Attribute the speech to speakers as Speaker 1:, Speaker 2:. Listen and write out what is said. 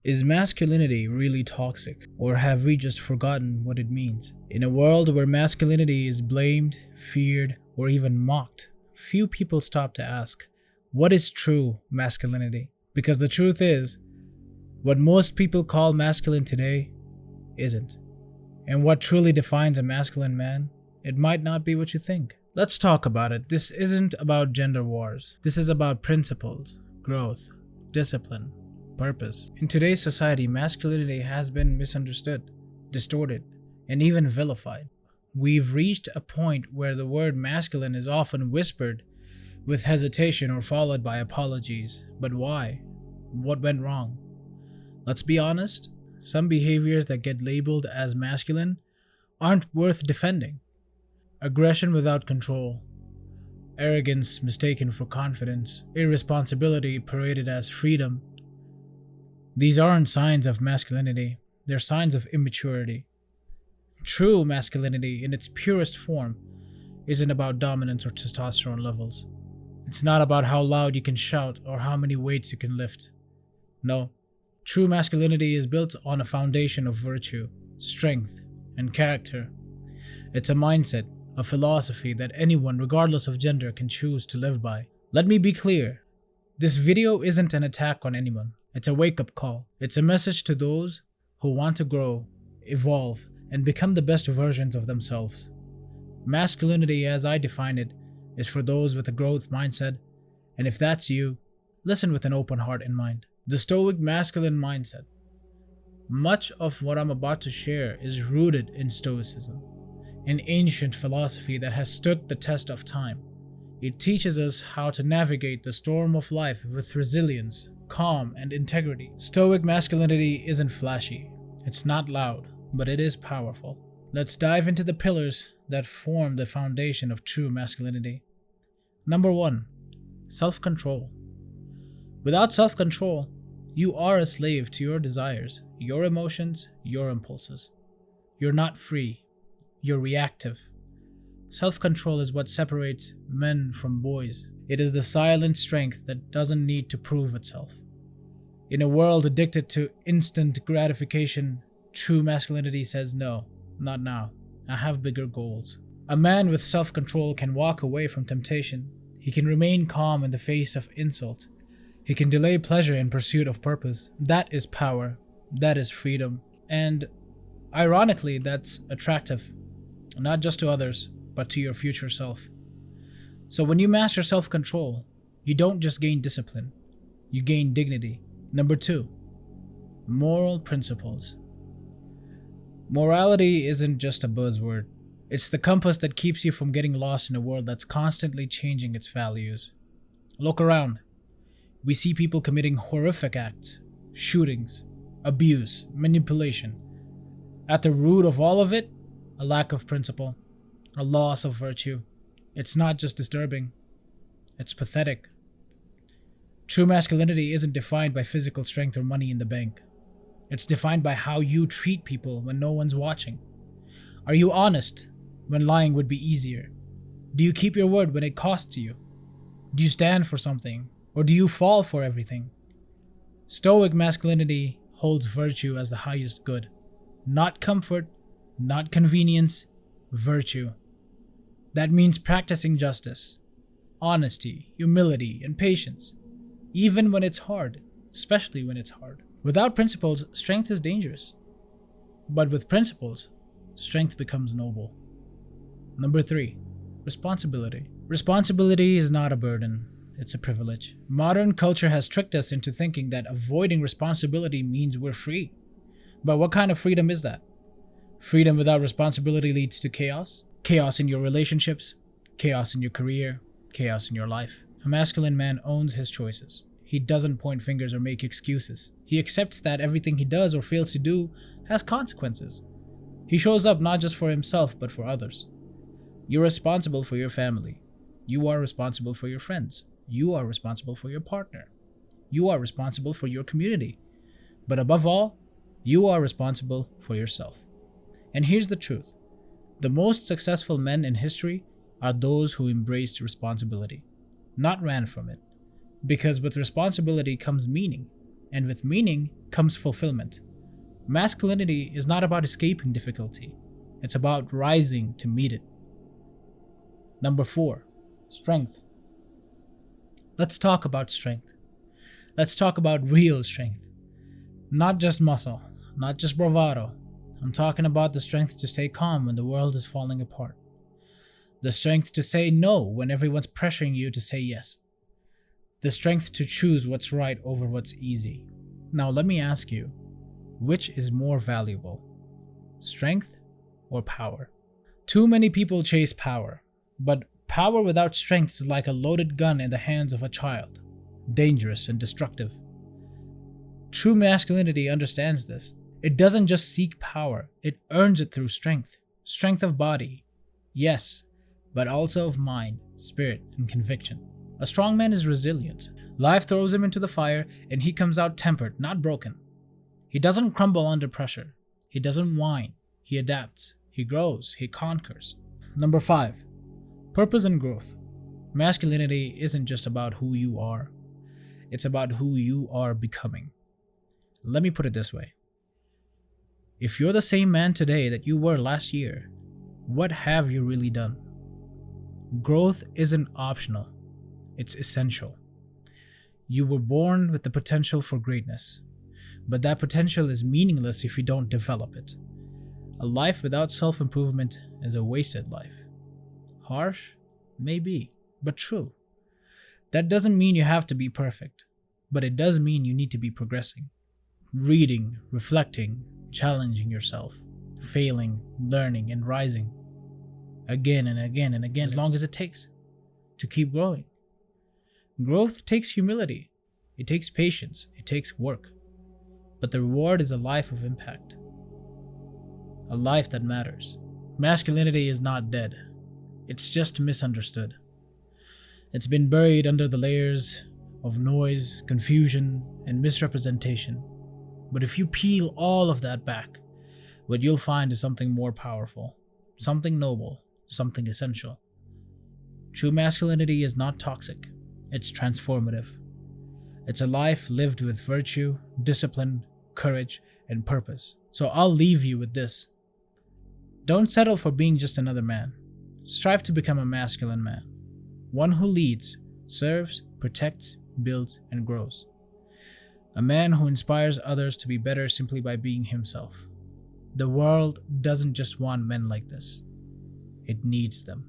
Speaker 1: Is masculinity really toxic, or have we just forgotten what it means? In a world where masculinity is blamed, feared, or even mocked, few people stop to ask, what is true masculinity? Because the truth is, what most people call masculine today isn't. And what truly defines a masculine man, it might not be what you think. Let's talk about it. This isn't about gender wars. This is about principles, growth, discipline, purpose. In today's society, masculinity has been misunderstood, distorted, and even vilified. We've reached a point where the word masculine is often whispered with hesitation or followed by apologies. But why? What went wrong? Let's be honest, some behaviors that get labeled as masculine aren't worth defending. Aggression without control, arrogance mistaken for confidence, irresponsibility paraded as freedom. These aren't signs of masculinity, they're signs of immaturity. True masculinity, in its purest form, isn't about dominance or testosterone levels. It's not about how loud you can shout or how many weights you can lift. No, true masculinity is built on a foundation of virtue, strength, and character. It's a mindset, a philosophy that anyone, regardless of gender, can choose to live by. Let me be clear. This video isn't an attack on anyone. It's a wake-up call. It's a message to those who want to grow, evolve, and become the best versions of themselves. Masculinity, as I define it, is for those with a growth mindset, and if that's you, listen with an open heart in mind. The Stoic masculine mindset. Much of what I'm about to share is rooted in Stoicism, an ancient philosophy that has stood the test of time. It teaches us how to navigate the storm of life with resilience, calm, and integrity. Stoic masculinity isn't flashy, it's not loud, but it is powerful. Let's dive into the pillars that form the foundation of true masculinity. Number 1, self-control. Without self-control, you are a slave to your desires, your emotions, your impulses. You're not free. You're reactive. Self-control is what separates men from boys. It is the silent strength that doesn't need to prove itself. In a world addicted to instant gratification, true masculinity says no, not now. I have bigger goals. A man with self-control can walk away from temptation. He can remain calm in the face of insult. He can delay pleasure in pursuit of purpose. That is power. That is freedom. And ironically, that's attractive. Not just to others, but to your future self. So when you master self-control, you don't just gain discipline, you gain dignity. Number 2, moral principles. Morality isn't just a buzzword. It's the compass that keeps you from getting lost in a world that's constantly changing its values. Look around. We see people committing horrific acts, shootings, abuse, manipulation. At the root of all of it, a lack of principle, a loss of virtue. It's not just disturbing, it's pathetic. True masculinity isn't defined by physical strength or money in the bank. It's defined by how you treat people when no one's watching. Are you honest when lying would be easier? Do you keep your word when it costs you? Do you stand for something, or do you fall for everything? Stoic masculinity holds virtue as the highest good. Not comfort, not convenience, virtue. That means practicing justice, honesty, humility, and patience, even when it's hard, especially when it's hard. Without principles, strength is dangerous. But with principles, strength becomes noble. Number 3, responsibility. Responsibility is not a burden, it's a privilege. Modern culture has tricked us into thinking that avoiding responsibility means we're free. But what kind of freedom is that? Freedom without responsibility leads to chaos. Chaos in your relationships, chaos in your career, chaos in your life. A masculine man owns his choices. He doesn't point fingers or make excuses. He accepts that everything he does or fails to do has consequences. He shows up not just for himself, but for others. You're responsible for your family. You are responsible for your friends. You are responsible for your partner. You are responsible for your community. But above all, you are responsible for yourself. And here's the truth. The most successful men in history are those who embraced responsibility, not ran from it. Because with responsibility comes meaning. and with meaning comes fulfillment. Masculinity is not about escaping difficulty, it's about rising to meet it. Number 4, strength. Let's talk about strength. Let's talk about real strength. Not just muscle, not just bravado. I'm talking about the strength to stay calm when the world is falling apart. The strength to say no when everyone's pressuring you to say yes. The strength to choose what's right over what's easy. Now let me ask you, which is more valuable? Strength or power? Too many people chase power, but power without strength is like a loaded gun in the hands of a child, dangerous and destructive. True masculinity understands this. It doesn't just seek power, it earns it through strength. Strength of body, yes, but also of mind, spirit, and conviction. A strong man is resilient. Life throws him into the fire and he comes out tempered, not broken. He doesn't crumble under pressure. He doesn't whine. He adapts. He grows. He conquers. Number 5, purpose and growth. Masculinity isn't just about who you are. It's about who you are becoming. Let me put it this way. If you're the same man today that you were last year, what have you really done? Growth isn't optional. It's essential. You were born with the potential for greatness, but that potential is meaningless if you don't develop it. A life without self-improvement is a wasted life. Harsh? Maybe, but true. That doesn't mean you have to be perfect, but it does mean you need to be progressing. Reading, reflecting, challenging yourself, failing, learning, and rising. Again and again and again, as long as it takes to keep growing. Growth takes humility, it takes patience, it takes work. But the reward is a life of impact. A life that matters. Masculinity is not dead. It's just misunderstood. It's been buried under the layers of noise, confusion, and misrepresentation. But if you peel all of that back, what you'll find is something more powerful, something noble, something essential. True masculinity is not toxic. It's transformative. It's a life lived with virtue, discipline, courage, and purpose. So I'll leave you with this. Don't settle for being just another man. Strive to become a masculine man. One who leads, serves, protects, builds, and grows. A man who inspires others to be better simply by being himself. The world doesn't just want men like this. It needs them.